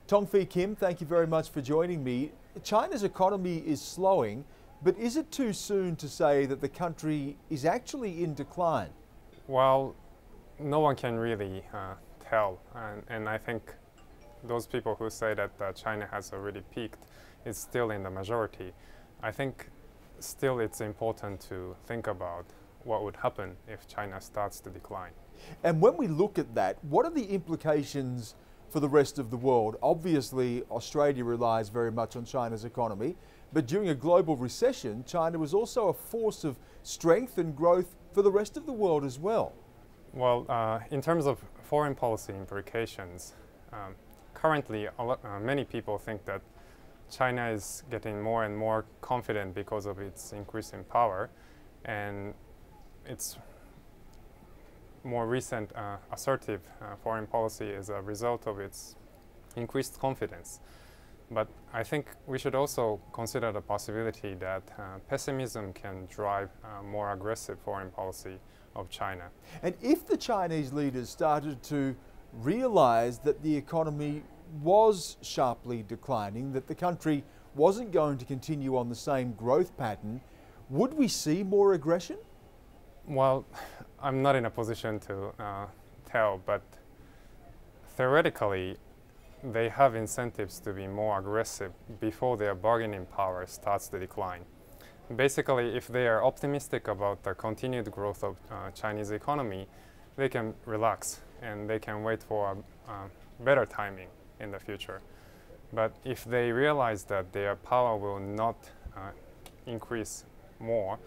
Tong Fei Kim, thank you very much for joining me. China's economy is slowing, but is it too soon to say that the country is actually in decline? Well, no one can really tell, and I think those people who say that China has already peaked is still in the majority. I think still it's important to think about what would happen if China starts to decline. And when we look at that, what are the implications for the rest of the world? Obviously, Australia relies very much on China's economy, but during a global recession, China was also a force of strength and growth for the rest of the world as well. Well, in terms of foreign policy implications, currently many people think that China is getting more and more confident because of its increase in power, and its more recent assertive foreign policy is a result of its increased confidence. But I think we should also consider the possibility that pessimism can drive more aggressive foreign policy of China. And if the Chinese leaders started to realize that the economy was sharply declining, that the country wasn't going to continue on the same growth pattern, would we see more aggression? Well, I'm not in a position to tell, but theoretically, they have incentives to be more aggressive before their bargaining power starts to decline. Basically, if they are optimistic about the continued growth of Chinese economy, they can relax and they can wait for better timing in the future. But if they realize that their power will not increase more,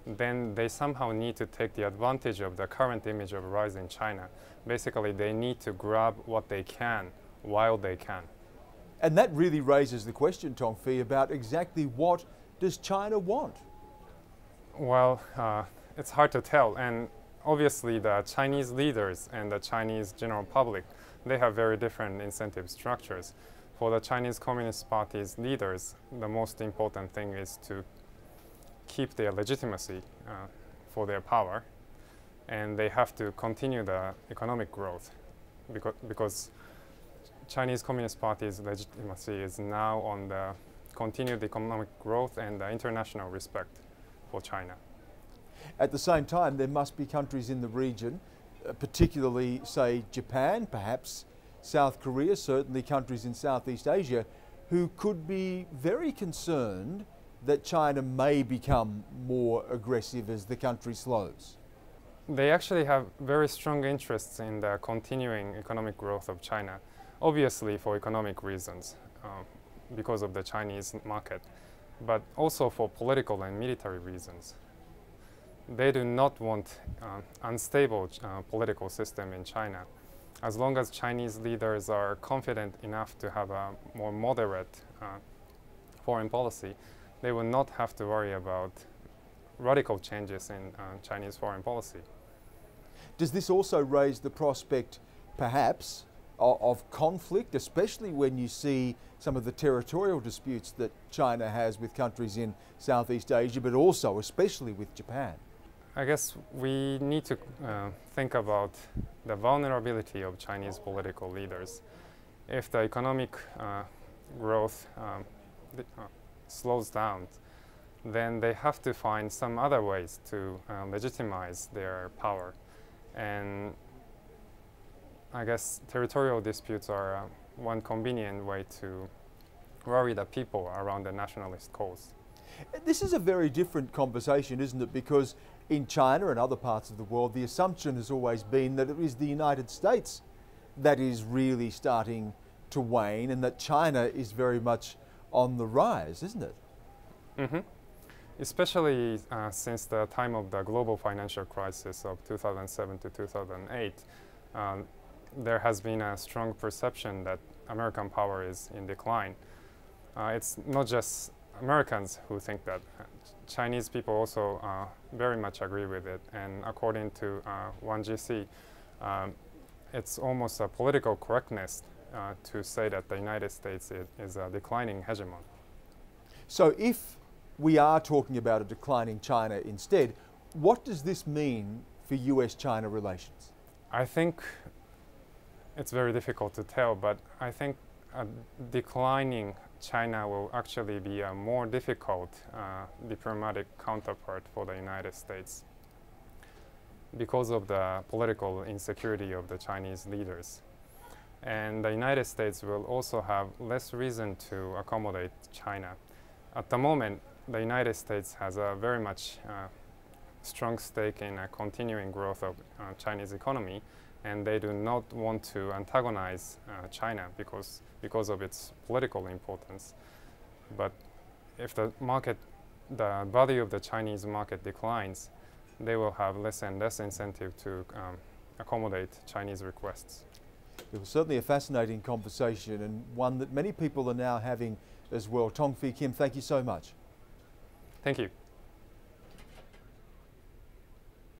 then they somehow need to take the advantage of the current image of rising China. Basically, they need to grab what they can while they can. And that really raises the question, Tong Fei, about exactly what does China want? Well, it's hard to tell, and obviously the Chinese leaders and the Chinese general public, they have very different incentive structures. For the Chinese Communist Party's leaders, the most important thing is to keep their legitimacy for their power, and they have to continue the economic growth because Chinese Communist Party's legitimacy is now on the continued economic growth and the international respect for China. At the same time, there must be countries in the region, particularly, say, Japan, perhaps South Korea, certainly countries in Southeast Asia, who could be very concerned that China may become more aggressive as the country slows. They actually have very strong interests in the continuing economic growth of China, obviously for economic reasons, because of the Chinese market, but also for political and military reasons. They do not want unstable political system in China. As long as Chinese leaders are confident enough to have a more moderate foreign policy, they will not have to worry about radical changes in Chinese foreign policy. Does this also raise the prospect, perhaps, of conflict, especially when you see some of the territorial disputes that China has with countries in Southeast Asia, but also especially with Japan? I guess we need to think about the vulnerability of Chinese political leaders. If the economic growth slows down, then they have to find some other ways to legitimize their power. And I guess territorial disputes are one convenient way to worry the people around the nationalist cause. This is a very different conversation, isn't it? Because in China and other parts of the world, the assumption has always been that it is the United States that is really starting to wane and that China is very much on the rise, isn't it? Mm-hmm. Especially since the time of the global financial crisis of 2007 to 2008, there has been a strong perception that American power is in decline. It's not just Americans who think that. Chinese people also very much agree with it, and according to Wang Jisi, it's almost a political correctness to say that the United States is a declining hegemon. So if we are talking about a declining China instead, what does this mean for US-China relations? I think it's very difficult to tell, but I think a declining China will actually be a more difficult diplomatic counterpart for the United States because of the political insecurity of the Chinese leaders. And the United States will also have less reason to accommodate China. At the moment, the United States has a very much strong stake in a continuing growth of Chinese economy, and they do not want to antagonize China because of its political importance. But if the value of the Chinese market declines, they will have less and less incentive to accommodate Chinese requests. It was certainly a fascinating conversation, and one that many people are now having as well. Tong Fee Kim, thank you so much. Thank you.